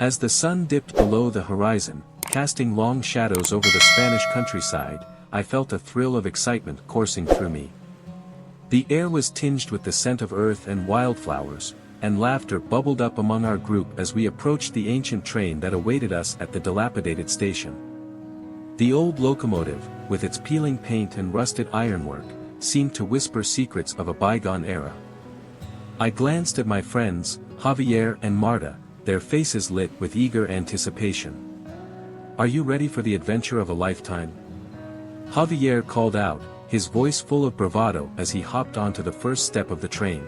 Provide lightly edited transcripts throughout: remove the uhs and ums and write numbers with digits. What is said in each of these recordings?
As the sun dipped below the horizon, casting long shadows over the Spanish countryside, I felt a thrill of excitement coursing through me. The air was tinged with the scent of earth and wildflowers, and laughter bubbled up among our group as we approached the ancient train that awaited us at the dilapidated station. The old locomotive, with its peeling paint and rusted ironwork, seemed to whisper secrets of a bygone era. I glanced at my friends, Javier and Marta, their faces lit with eager anticipation. "Are you ready for the adventure of a lifetime?" Javier called out, his voice full of bravado as he hopped onto the first step of the train.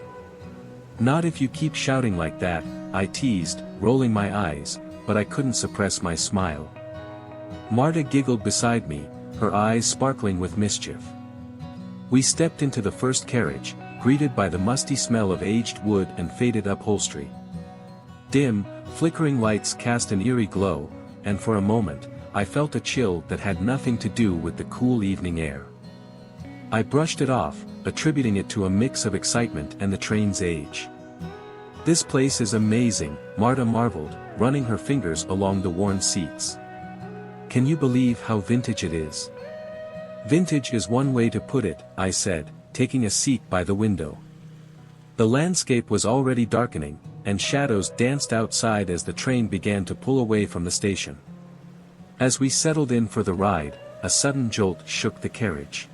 "Not if you keep shouting like that," I teased, rolling my eyes, but I couldn't suppress my smile. Marta giggled beside me, her eyes sparkling with mischief. We stepped into the first carriage, greeted by the musty smell of aged wood and faded upholstery. Dim, flickering lights cast an eerie glow, and for a moment, I felt a chill that had nothing to do with the cool evening air. I brushed it off, attributing it to a mix of excitement and the train's age. "This place is amazing," Marta marveled, running her fingers along the worn seats. "Can you believe how vintage it is?" "Vintage is one way to put it," I said, taking a seat by the window. The landscape was already darkening, and shadows danced outside as the train began to pull away from the station. As we settled in for the ride, a sudden jolt shook the carriage.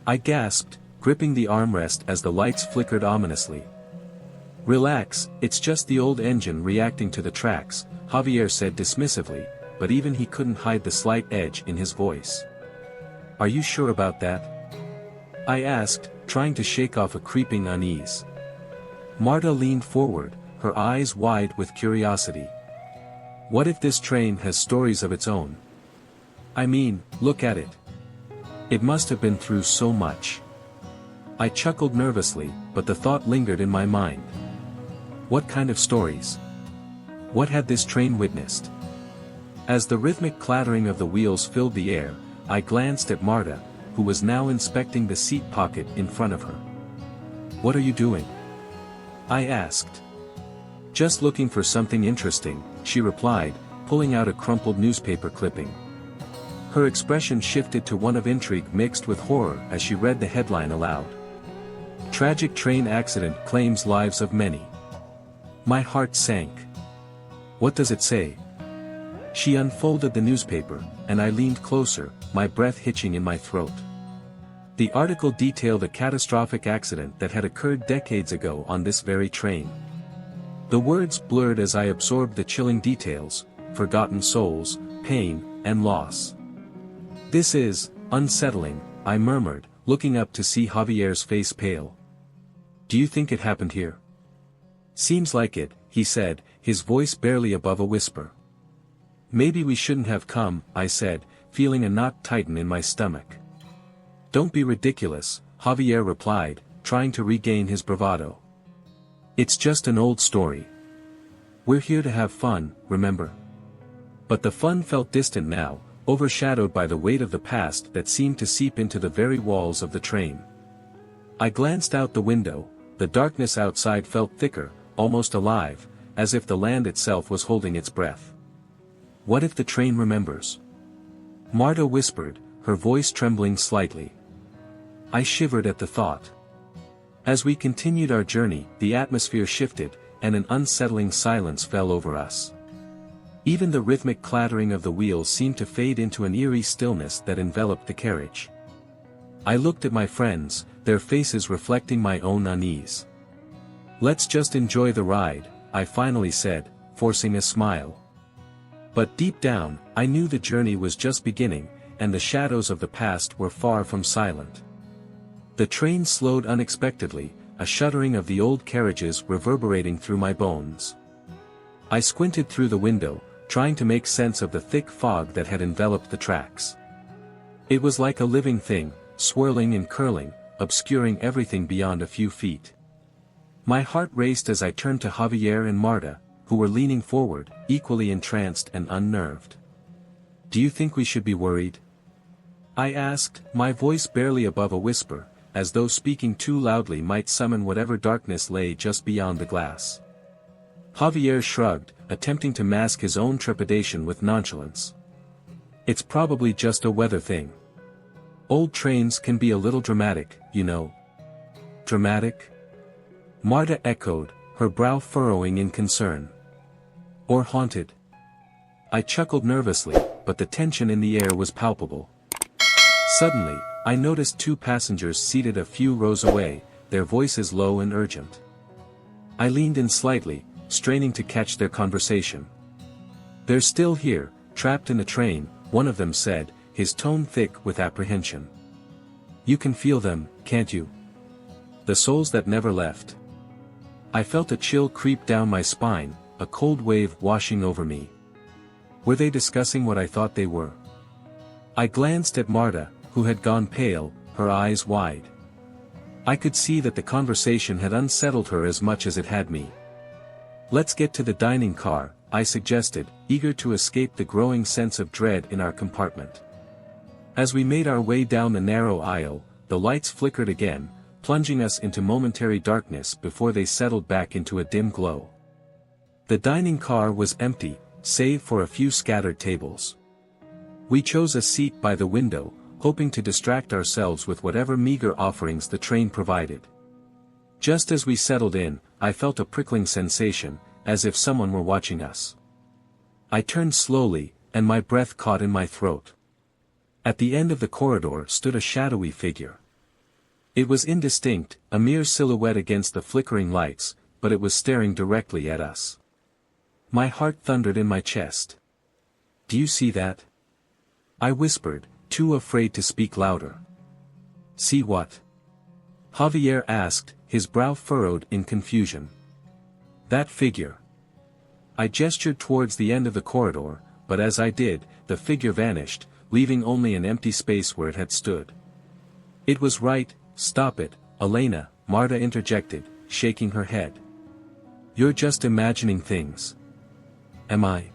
I gasped, gripping the armrest as the lights flickered ominously. "Relax, it's just the old engine reacting to the tracks," Javier said dismissively, but even he couldn't hide the slight edge in his voice. "Are you sure about that?" I asked, trying to shake off a creeping unease. Marta leaned forward, her eyes wide with curiosity. "What if this train has stories of its own? I mean, look at it. It must have been through so much." I chuckled nervously, but the thought lingered in my mind. What kind of stories? What had this train witnessed? As the rhythmic clattering of the wheels filled the air, I glanced at Marta, who was now inspecting the seat pocket in front of her. "What are you doing?" I asked. "Just looking for something interesting," she replied, pulling out a crumpled newspaper clipping. Her expression shifted to one of intrigue mixed with horror as she read the headline aloud. "Tragic train accident claims lives of many." My heart sank. "What does it say?" She unfolded the newspaper, and I leaned closer, my breath hitching in my throat. The article detailed a catastrophic accident that had occurred decades ago on this very train. The words blurred as I absorbed the chilling details: forgotten souls, pain, and loss. "This is unsettling," I murmured, looking up to see Javier's face pale. "Do you think it happened here?" "Seems like it," he said, his voice barely above a whisper. "Maybe we shouldn't have come," I said, feeling a knot tighten in my stomach. "Don't be ridiculous," Javier replied, trying to regain his bravado. "It's just an old story. We're here to have fun, remember?" But the fun felt distant now, overshadowed by the weight of the past that seemed to seep into the very walls of the train. I glanced out the window. The darkness outside felt thicker, almost alive, as if the land itself was holding its breath. "What if the train remembers?" Marta whispered, her voice trembling slightly. I shivered at the thought. As we continued our journey, the atmosphere shifted, and an unsettling silence fell over us. Even the rhythmic clattering of the wheels seemed to fade into an eerie stillness that enveloped the carriage. I looked at my friends, their faces reflecting my own unease. "Let's just enjoy the ride," I finally said, forcing a smile. But deep down, I knew the journey was just beginning, and the shadows of the past were far from silent. The train slowed unexpectedly, a shuddering of the old carriages reverberating through my bones. I squinted through the window, trying to make sense of the thick fog that had enveloped the tracks. It was like a living thing, swirling and curling, obscuring everything beyond a few feet. My heart raced as I turned to Javier and Marta, who were leaning forward, equally entranced and unnerved. "Do you think we should be worried?" I asked, my voice barely above a whisper, as though speaking too loudly might summon whatever darkness lay just beyond the glass. Javier shrugged, attempting to mask his own trepidation with nonchalance. "It's probably just a weather thing. Old trains can be a little dramatic, you know." "Dramatic?" Marta echoed, her brow furrowing in concern. "Or haunted?" I chuckled nervously, but the tension in the air was palpable. Suddenly, I noticed two passengers seated a few rows away, their voices low and urgent. I leaned in slightly, straining to catch their conversation. "They're still here, trapped in a train," one of them said, his tone thick with apprehension. "You can feel them, can't you? The souls that never left." I felt a chill creep down my spine, a cold wave washing over me. Were they discussing what I thought they were? I glanced at Marta, who had gone pale, her eyes wide. I could see that the conversation had unsettled her as much as it had me. "Let's get to the dining car," I suggested, eager to escape the growing sense of dread in our compartment. As we made our way down the narrow aisle, the lights flickered again, plunging us into momentary darkness before they settled back into a dim glow. The dining car was empty, save for a few scattered tables. We chose a seat by the window, hoping to distract ourselves with whatever meager offerings the train provided. Just as we settled in, I felt a prickling sensation, as if someone were watching us. I turned slowly, and my breath caught in my throat. At the end of the corridor stood a shadowy figure. It was indistinct, a mere silhouette against the flickering lights, but it was staring directly at us. My heart thundered in my chest. "Do you see that?" I whispered, too afraid to speak louder. "See what?" Javier asked, his brow furrowed in confusion. "That figure." I gestured towards the end of the corridor, but as I did, the figure vanished, leaving only an empty space where it had stood. "It was right, stop it, Elena," Marta interjected, shaking her head. "You're just imagining things." "Am I?"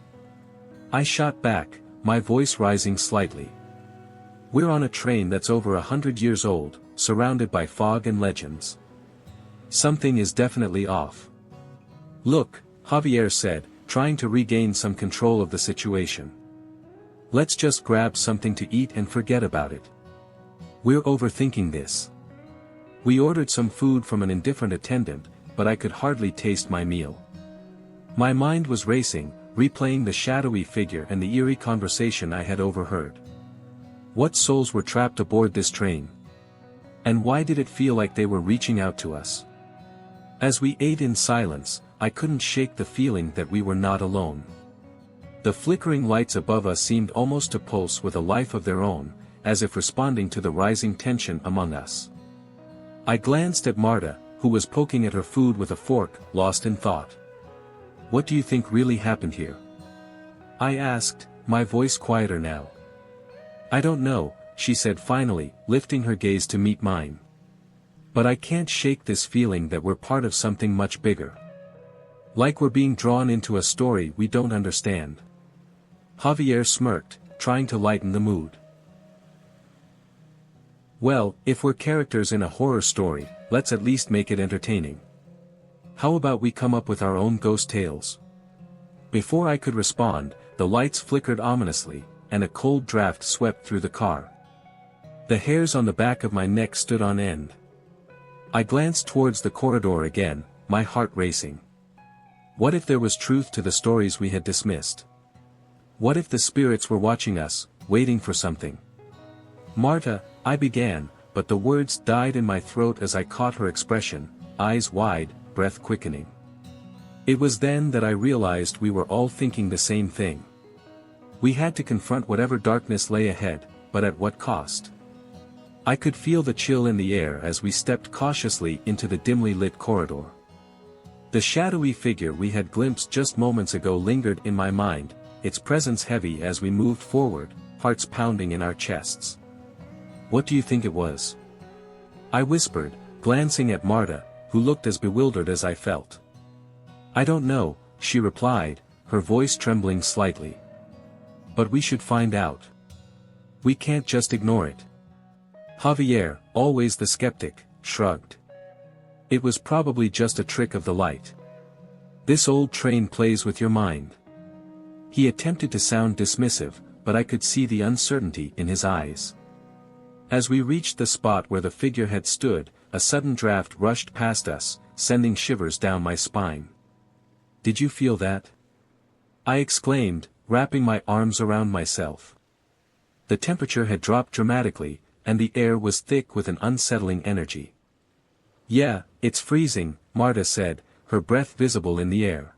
I shot back, my voice rising slightly. "We're on a train that's over 100 years old, surrounded by fog and legends. Something is definitely off." "Look," Javier said, trying to regain some control of the situation. "Let's just grab something to eat and forget about it. We're overthinking this." We ordered some food from an indifferent attendant, but I could hardly taste my meal. My mind was racing, replaying the shadowy figure and the eerie conversation I had overheard. What souls were trapped aboard this train? And why did it feel like they were reaching out to us? As we ate in silence, I couldn't shake the feeling that we were not alone. The flickering lights above us seemed almost to pulse with a life of their own, as if responding to the rising tension among us. I glanced at Marta, who was poking at her food with a fork, lost in thought. "What do you think really happened here?" I asked, my voice quieter now. "I don't know," she said finally, lifting her gaze to meet mine. "But I can't shake this feeling that we're part of something much bigger. Like we're being drawn into a story we don't understand." Javier smirked, trying to lighten the mood. "Well, if we're characters in a horror story, let's at least make it entertaining. How about we come up with our own ghost tales?" Before I could respond, the lights flickered ominously, and a cold draft swept through the car. The hairs on the back of my neck stood on end. I glanced towards the corridor again, my heart racing. What if there was truth to the stories we had dismissed? What if the spirits were watching us, waiting for something? "Marta," I began, but the words died in my throat as I caught her expression, eyes wide, breath quickening. It was then that I realized we were all thinking the same thing. We had to confront whatever darkness lay ahead, but at what cost? I could feel the chill in the air as we stepped cautiously into the dimly lit corridor. The shadowy figure we had glimpsed just moments ago lingered in my mind, its presence heavy as we moved forward, hearts pounding in our chests. "What do you think it was?" I whispered, glancing at Marta, who looked as bewildered as I felt. "I don't know," she replied, her voice trembling slightly. "But we should find out. We can't just ignore it." Javier, always the skeptic, shrugged. "It was probably just a trick of the light." This old train plays with your mind. He attempted to sound dismissive, but I could see the uncertainty in his eyes. As we reached the spot where the figure had stood, a sudden draft rushed past us, sending shivers down my spine. "Did you feel that?" I exclaimed, wrapping my arms around myself. The temperature had dropped dramatically, and the air was thick with an unsettling energy. "Yeah, it's freezing," Marta said, her breath visible in the air.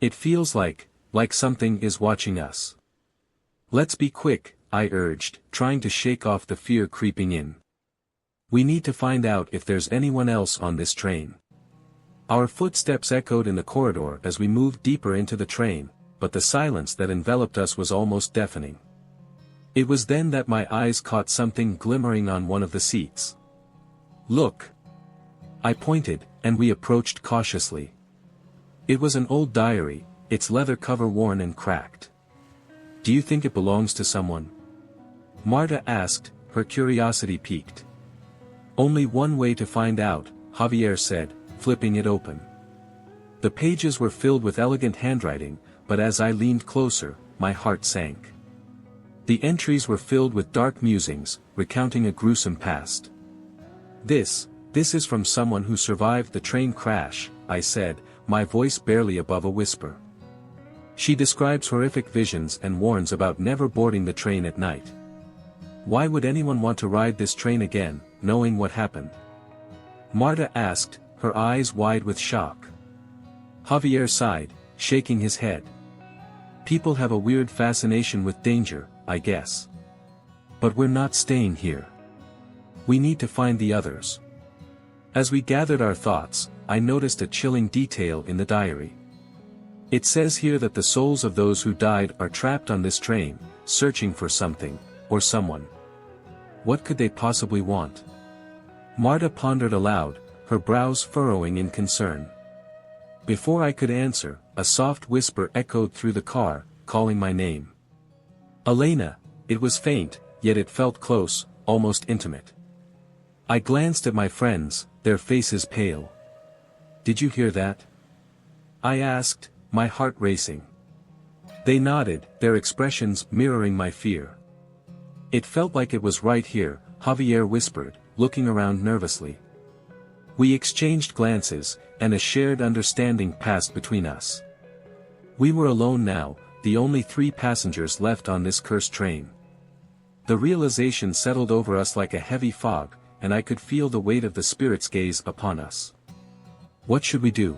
"It feels like something is watching us." "Let's be quick," I urged, trying to shake off the fear creeping in. "We need to find out if there's anyone else on this train." Our footsteps echoed in the corridor as we moved deeper into the train, but the silence that enveloped us was almost deafening. It was then that my eyes caught something glimmering on one of the seats. "Look!" I pointed, and we approached cautiously. It was an old diary, its leather cover worn and cracked. "Do you think it belongs to someone?" Marta asked, her curiosity piqued. "Only one way to find out," Javier said, flipping it open. The pages were filled with elegant handwriting, but as I leaned closer, my heart sank. The entries were filled with dark musings, recounting a gruesome past. This is from someone who survived the train crash," I said, my voice barely above a whisper. "She describes horrific visions and warns about never boarding the train at night. Why would anyone want to ride this train again, knowing what happened?" Marta asked, her eyes wide with shock. Javier sighed, shaking his head. "People have a weird fascination with danger, I guess. But we're not staying here. We need to find the others." As we gathered our thoughts, I noticed a chilling detail in the diary. It says here that the souls of those who died are trapped on this train, searching for something, or someone. What could they possibly want? Marta pondered aloud, her brows furrowing in concern. Before I could answer, a soft whisper echoed through the car, calling my name. "Elena." It was faint, yet it felt close, almost intimate. I glanced at my friends, their faces pale. "Did you hear that?" I asked, my heart racing. They nodded, their expressions mirroring my fear. "It felt like it was right here," Javier whispered, looking around nervously. We exchanged glances, and a shared understanding passed between us. We were alone now, the only 3 passengers left on this cursed train. The realization settled over us like a heavy fog, and I could feel the weight of the spirit's gaze upon us. "What should we do?"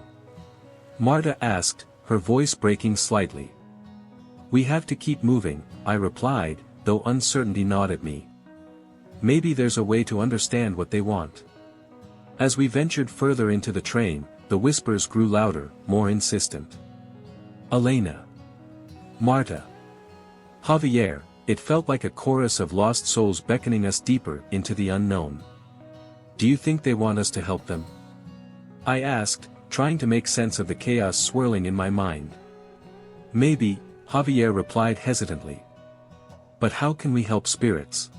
Marta asked, her voice breaking slightly. "We have to keep moving," I replied, though uncertainty gnawed at me. "Maybe there's a way to understand what they want." As we ventured further into the train, the whispers grew louder, more insistent. "Elena. Marta. Javier." It felt like a chorus of lost souls beckoning us deeper into the unknown. "Do you think they want us to help them?" I asked, trying to make sense of the chaos swirling in my mind. "Maybe," Javier replied hesitantly. "But how can we help spirits?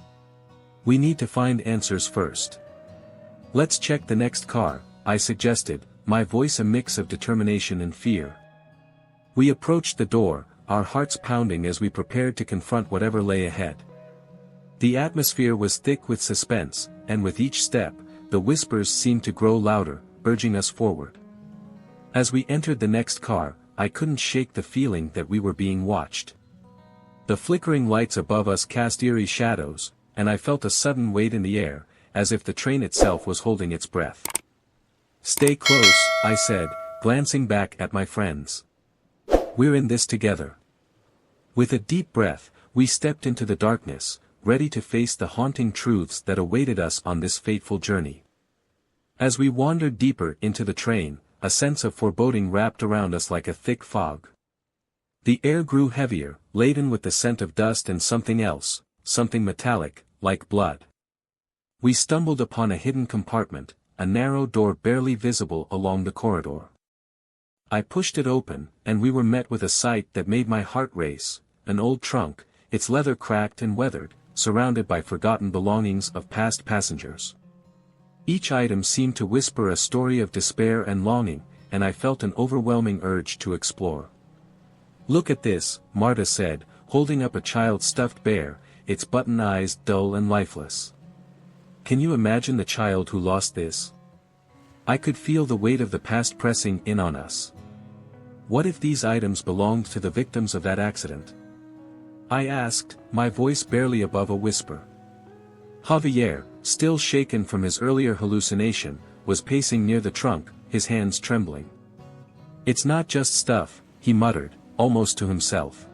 We need to find answers first." "Let's check the next car," I suggested, my voice a mix of determination and fear. We approached the door, our hearts pounding as we prepared to confront whatever lay ahead. The atmosphere was thick with suspense, and with each step, the whispers seemed to grow louder, urging us forward. As we entered the next car, I couldn't shake the feeling that we were being watched. The flickering lights above us cast eerie shadows, and I felt a sudden weight in the air, as if the train itself was holding its breath. "Stay close," I said, glancing back at my friends. "We're in this together." With a deep breath, we stepped into the darkness, ready to face the haunting truths that awaited us on this fateful journey. As we wandered deeper into the train, a sense of foreboding wrapped around us like a thick fog. The air grew heavier, laden with the scent of dust and something else, something metallic, like blood. We stumbled upon a hidden compartment, a narrow door barely visible along the corridor. I pushed it open, and we were met with a sight that made my heart race, an old trunk, its leather cracked and weathered, surrounded by forgotten belongings of past passengers. Each item seemed to whisper a story of despair and longing, and I felt an overwhelming urge to explore. "Look at this," Marta said, holding up a child's stuffed bear, its button eyes dull and lifeless. Can you imagine the child who lost this? I could feel the weight of the past pressing in on us. What if these items belonged to the victims of that accident? I asked, my voice barely above a whisper. Javier, still shaken from his earlier hallucination, was pacing near the trunk, his hands trembling. "It's not just stuff," he muttered, almost to himself.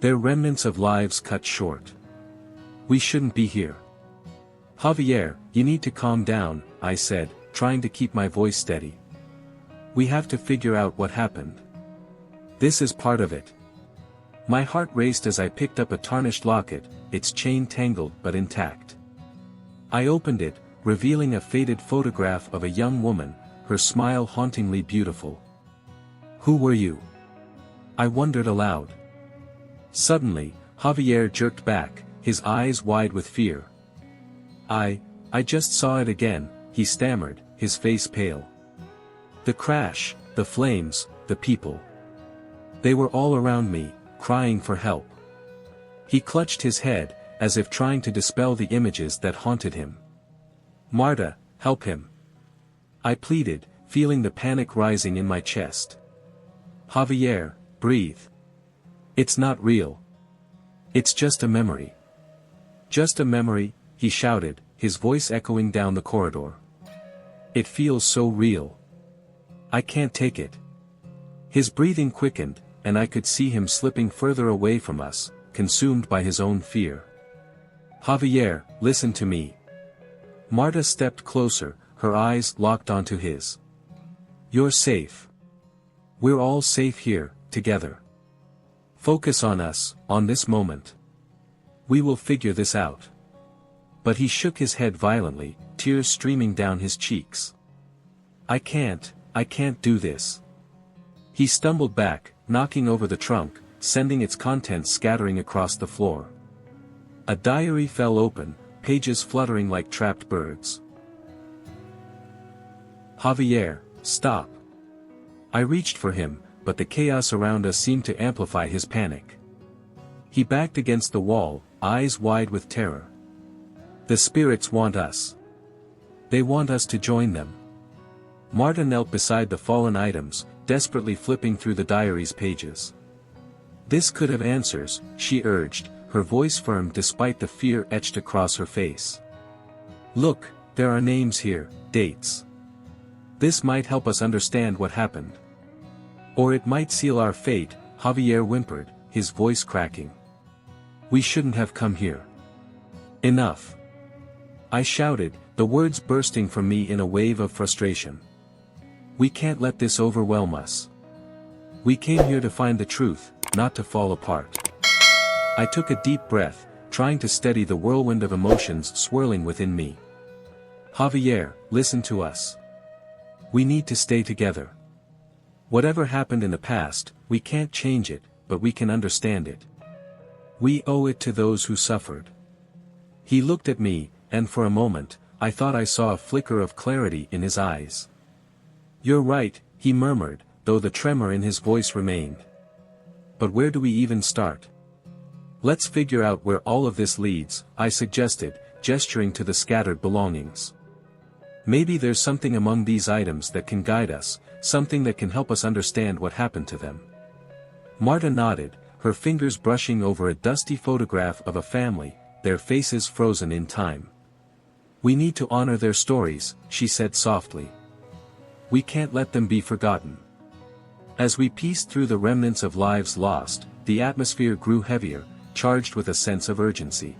"They're remnants of lives cut short. We shouldn't be here." "Javier, you need to calm down," I said, trying to keep my voice steady. "We have to figure out what happened. This is part of it." My heart raced as I picked up a tarnished locket, its chain tangled but intact. I opened it, revealing a faded photograph of a young woman, her smile hauntingly beautiful. "Who were you?" I wondered aloud. Suddenly, Javier jerked back, his eyes wide with fear. I just saw it again," he stammered, his face pale. "The crash, the flames, the people. They were all around me, crying for help." He clutched his head, as if trying to dispel the images that haunted him. "Marta, help him," I pleaded, feeling the panic rising in my chest. "Javier, breathe. It's not real. It's just a memory." "Just a memory," he shouted, his voice echoing down the corridor. "It feels so real. I can't take it." His breathing quickened, and I could see him slipping further away from us, consumed by his own fear. "Javier, listen to me." Marta stepped closer, her eyes locked onto his. "You're safe. We're all safe here, together. Focus on us, on this moment. We will figure this out." But he shook his head violently, tears streaming down his cheeks. I can't do this." He stumbled back, knocking over the trunk, sending its contents scattering across the floor. A diary fell open, pages fluttering like trapped birds. "Javier, stop." I reached for him, but the chaos around us seemed to amplify his panic. He backed against the wall, eyes wide with terror. "The spirits want us. They want us to join them." Marta knelt beside the fallen items, desperately flipping through the diary's pages. "This could have answers," she urged, her voice firm despite the fear etched across her face. "Look, there are names here, dates. This might help us understand what happened. Or it might seal our fate," Javier whimpered, his voice cracking. "We shouldn't have come here." "Enough!" I shouted, the words bursting from me in a wave of frustration. "We can't let this overwhelm us. We came here to find the truth, not to fall apart." I took a deep breath, trying to steady the whirlwind of emotions swirling within me. "Javier, listen to us. We need to stay together. Whatever happened in the past, we can't change it, but we can understand it. We owe it to those who suffered." He looked at me, and for a moment, I thought I saw a flicker of clarity in his eyes. "You're right," he murmured, though the tremor in his voice remained. "But where do we even start?" "Let's figure out where all of this leads," I suggested, gesturing to the scattered belongings. "Maybe there's something among these items that can guide us, something that can help us understand what happened to them." Marta nodded, her fingers brushing over a dusty photograph of a family, their faces frozen in time. "We need to honor their stories," she said softly. "We can't let them be forgotten." As we pieced through the remnants of lives lost, the atmosphere grew heavier, charged with a sense of urgency.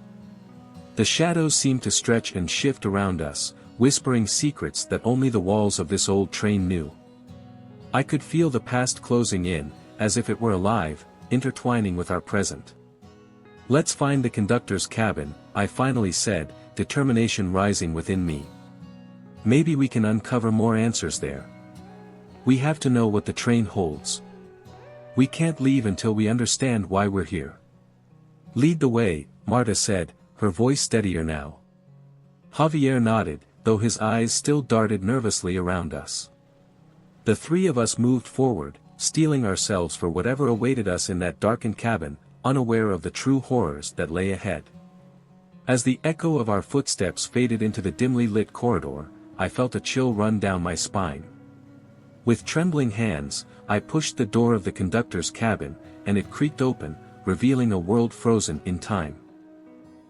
The shadows seemed to stretch and shift around us, whispering secrets that only the walls of this old train knew. I could feel the past closing in, as if it were alive, intertwining with our present. "Let's find the conductor's cabin," I finally said, determination rising within me. "Maybe we can uncover more answers there. We have to know what the train holds. We can't leave until we understand why we're here." "Lead the way," Marta said, her voice steadier now. Javier nodded, though his eyes still darted nervously around us. The three of us moved forward, steeling ourselves for whatever awaited us in that darkened cabin, unaware of the true horrors that lay ahead. As the echo of our footsteps faded into the dimly lit corridor, I felt a chill run down my spine. With trembling hands, I pushed the door of the conductor's cabin, and it creaked open, revealing a world frozen in time.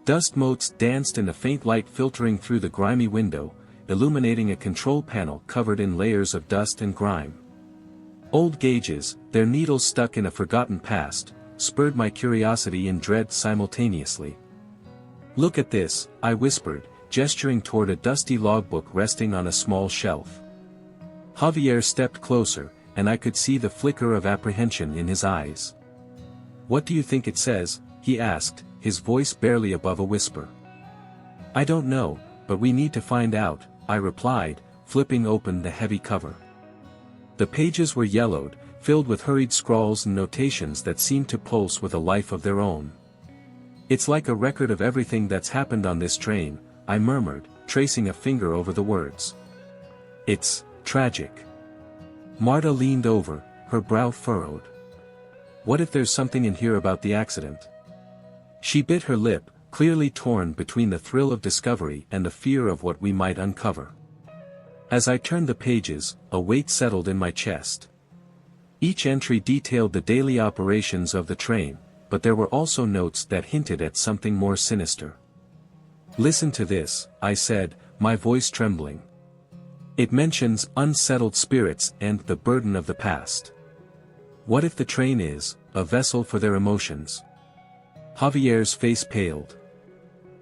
Dust motes danced in the faint light filtering through the grimy window, illuminating a control panel covered in layers of dust and grime. Old gauges, their needles stuck in a forgotten past, spurred my curiosity and dread simultaneously. "Look at this," I whispered, gesturing toward a dusty logbook resting on a small shelf. Javier stepped closer, and I could see the flicker of apprehension in his eyes. "What do you think it says?" he asked, his voice barely above a whisper. "I don't know, but we need to find out," I replied, flipping open the heavy cover. The pages were yellowed, filled with hurried scrawls and notations that seemed to pulse with a life of their own. "It's like a record of everything that's happened on this train," I murmured, tracing a finger over the words. "It's tragic." Marta leaned over, her brow furrowed. "What if there's something in here about the accident?" She bit her lip, clearly torn between the thrill of discovery and the fear of what we might uncover. As I turned the pages, a weight settled in my chest. Each entry detailed the daily operations of the train, but there were also notes that hinted at something more sinister. "Listen to this," I said, my voice trembling. "It mentions unsettled spirits and the burden of the past. What if the train is a vessel for their emotions?" Javier's face paled.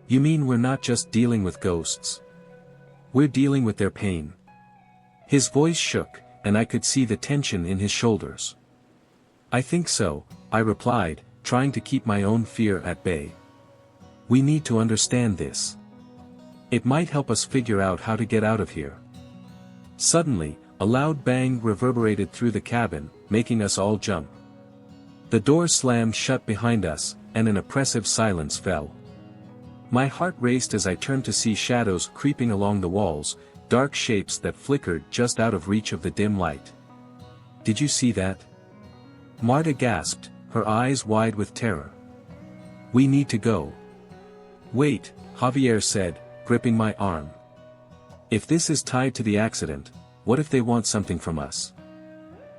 "You mean we're not just dealing with ghosts? We're dealing with their pain?" His voice shook, and I could see the tension in his shoulders. "I think so," I replied, trying to keep my own fear at bay. "We need to understand this. It might help us figure out how to get out of here." Suddenly, a loud bang reverberated through the cabin, making us all jump. The door slammed shut behind us, and an oppressive silence fell. My heart raced as I turned to see shadows creeping along the walls, dark shapes that flickered just out of reach of the dim light. "Did you see that?" Marta gasped, her eyes wide with terror. "We need to go." "Wait," Javier said, gripping my arm. "If this is tied to the accident, what if they want something from us?"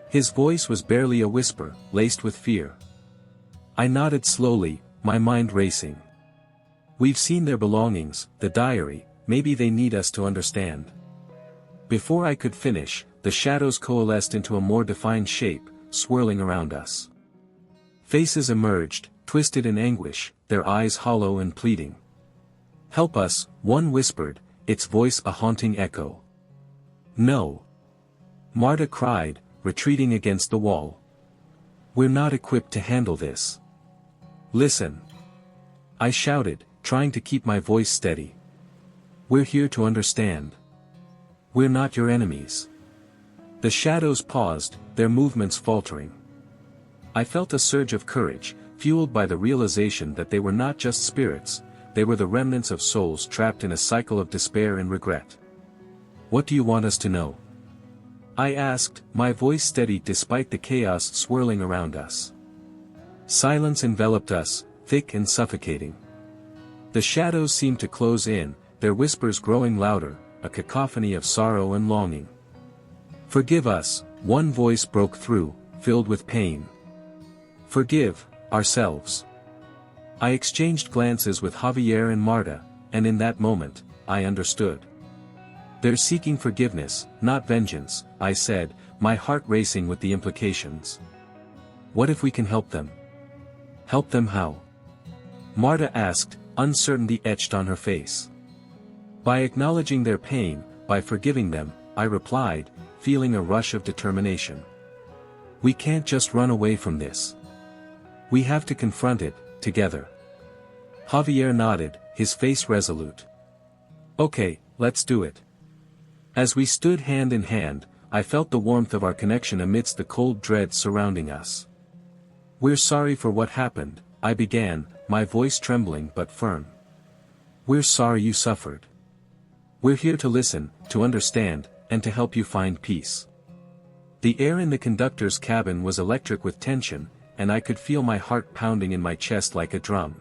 His voice was barely a whisper, laced with fear. I nodded slowly, my mind racing. "We've seen their belongings, the diary, maybe they need us to understand." Before I could finish, the shadows coalesced into a more defined shape, swirling around us. Faces emerged, twisted in anguish, their eyes hollow and pleading. "Help us," one whispered, its voice a haunting echo. "No!" Marta cried, retreating against the wall. "We're not equipped to handle this." "Listen!" I shouted, trying to keep my voice steady. "We're here to understand. We're not your enemies." The shadows paused, their movements faltering. I felt a surge of courage, fueled by the realization that they were not just spirits, they were the remnants of souls trapped in a cycle of despair and regret. "What do you want us to know?" I asked, my voice steady despite the chaos swirling around us. Silence enveloped us, thick and suffocating. The shadows seemed to close in, their whispers growing louder, a cacophony of sorrow and longing. "Forgive us," one voice broke through, filled with pain. "Forgive ourselves." I exchanged glances with Javier and Marta, and in that moment, I understood. "They're seeking forgiveness, not vengeance," I said, my heart racing with the implications. "What if we can help them?" "Help them how?" Marta asked, uncertainty etched on her face. "By acknowledging their pain, by forgiving them," I replied, feeling a rush of determination. "We can't just run away from this. We have to confront it, together." Javier nodded, his face resolute. "Okay, let's do it." As we stood hand in hand, I felt the warmth of our connection amidst the cold dread surrounding us. "We're sorry for what happened," I began, my voice trembling but firm. "We're sorry you suffered. We're here to listen, to understand, and to help you find peace." The air in the conductor's cabin was electric with tension, and I could feel my heart pounding in my chest like a drum.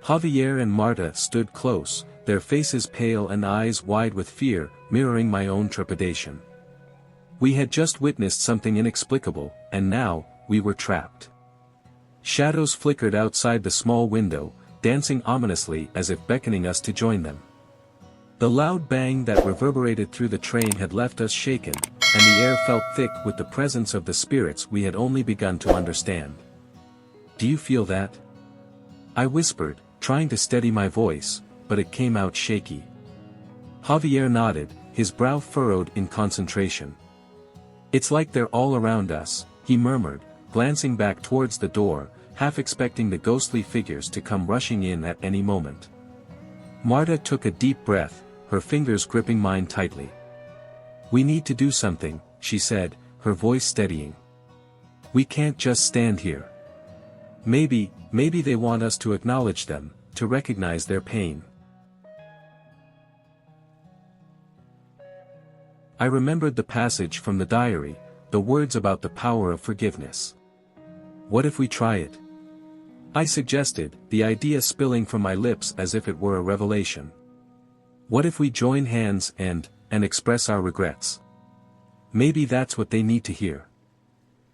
Javier and Marta stood close, their faces pale and eyes wide with fear, mirroring my own trepidation. We had just witnessed something inexplicable, and now, we were trapped. Shadows flickered outside the small window, dancing ominously as if beckoning us to join them. The loud bang that reverberated through the train had left us shaken, and the air felt thick with the presence of the spirits we had only begun to understand. "Do you feel that?" I whispered, trying to steady my voice, but it came out shaky. Javier nodded, his brow furrowed in concentration. "It's like they're all around us," he murmured, glancing back towards the door, half expecting the ghostly figures to come rushing in at any moment. Marta took a deep breath, her fingers gripping mine tightly. "We need to do something," she said, her voice steadying. "We can't just stand here. Maybe they want us to acknowledge them, to recognize their pain." I remembered the passage from the diary, the words about the power of forgiveness. "What if we try it?" I suggested, the idea spilling from my lips as if it were a revelation. "What if we join hands and express our regrets? Maybe that's what they need to hear."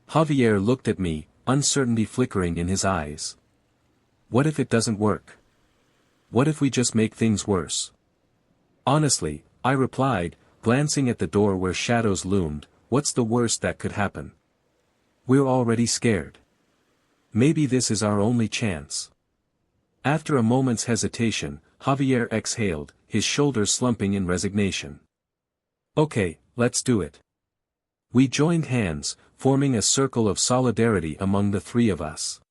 Javier looked at me, uncertainty flickering in his eyes. "What if it doesn't work? What if we just make things worse?" "Honestly," I replied, glancing at the door where shadows loomed, "what's the worst that could happen? We're already scared. Maybe this is our only chance." After a moment's hesitation, Javier exhaled, his shoulders slumping in resignation. "Okay, let's do it." We joined hands, forming a circle of solidarity among the three of us.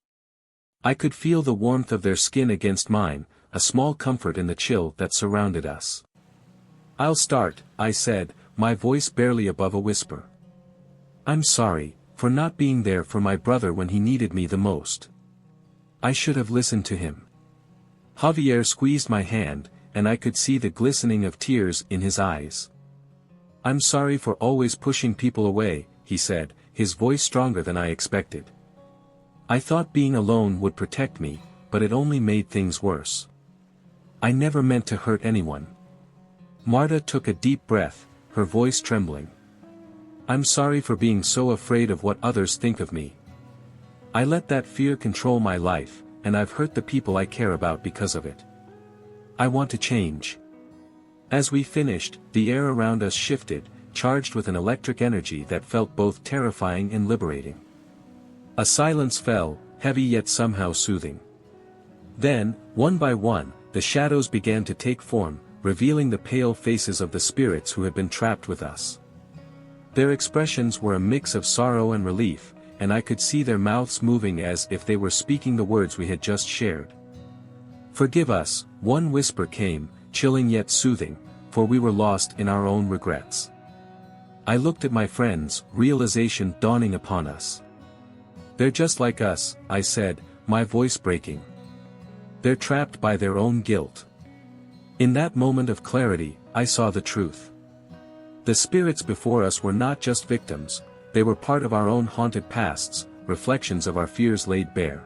I could feel the warmth of their skin against mine, a small comfort in the chill that surrounded us. "I'll start," I said, my voice barely above a whisper. "I'm sorry, for not being there for my brother when he needed me the most. I should have listened to him." Javier squeezed my hand, and I could see the glistening of tears in his eyes. "I'm sorry for always pushing people away," he said, his voice stronger than I expected. "I thought being alone would protect me, but it only made things worse. I never meant to hurt anyone." Marta took a deep breath, her voice trembling. "I'm sorry for being so afraid of what others think of me. I let that fear control my life, and I've hurt the people I care about because of it. I want to change." As we finished, the air around us shifted, charged with an electric energy that felt both terrifying and liberating. A silence fell, heavy yet somehow soothing. Then, one by one, the shadows began to take form, revealing the pale faces of the spirits who had been trapped with us. Their expressions were a mix of sorrow and relief, and I could see their mouths moving as if they were speaking the words we had just shared. "Forgive us," one whisper came, chilling yet soothing, for we were lost in our own regrets. I looked at my friends, realization dawning upon us. "They're just like us," I said, my voice breaking. "They're trapped by their own guilt." In that moment of clarity, I saw the truth. The spirits before us were not just victims, they were part of our own haunted pasts, reflections of our fears laid bare.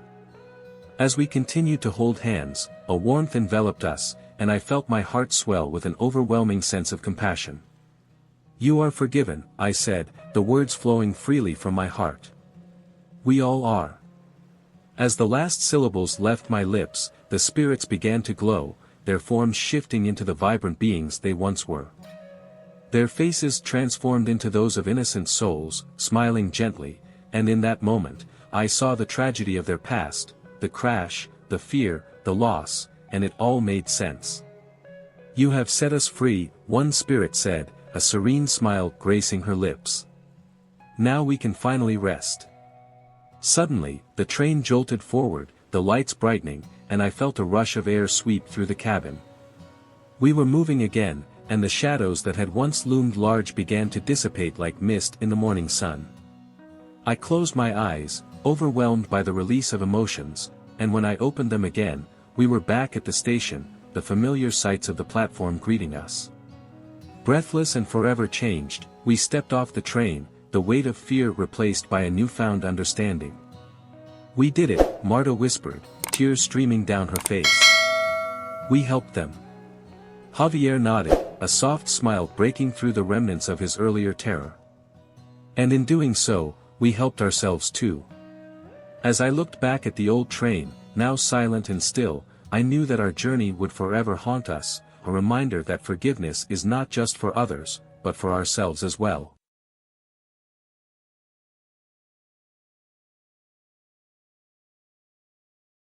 As we continued to hold hands, a warmth enveloped us, and I felt my heart swell with an overwhelming sense of compassion. "You are forgiven," I said, the words flowing freely from my heart. "We all are." As the last syllables left my lips, the spirits began to glow, their forms shifting into the vibrant beings they once were. Their faces transformed into those of innocent souls, smiling gently, and in that moment, I saw the tragedy of their past, the crash, the fear, the loss, and it all made sense. "You have set us free," one spirit said, a serene smile gracing her lips. "Now we can finally rest." Suddenly, the train jolted forward, the lights brightening, and I felt a rush of air sweep through the cabin. We were moving again, and the shadows that had once loomed large began to dissipate like mist in the morning sun. I closed my eyes, overwhelmed by the release of emotions, and when I opened them again, we were back at the station, the familiar sights of the platform greeting us. Breathless and forever changed, we stepped off the train, the weight of fear replaced by a newfound understanding. "We did it," Marta whispered, tears streaming down her face. "We helped them." Javier nodded, a soft smile breaking through the remnants of his earlier terror. "And in doing so, we helped ourselves too." As I looked back at the old train, now silent and still, I knew that our journey would forever haunt us, a reminder that forgiveness is not just for others, but for ourselves as well.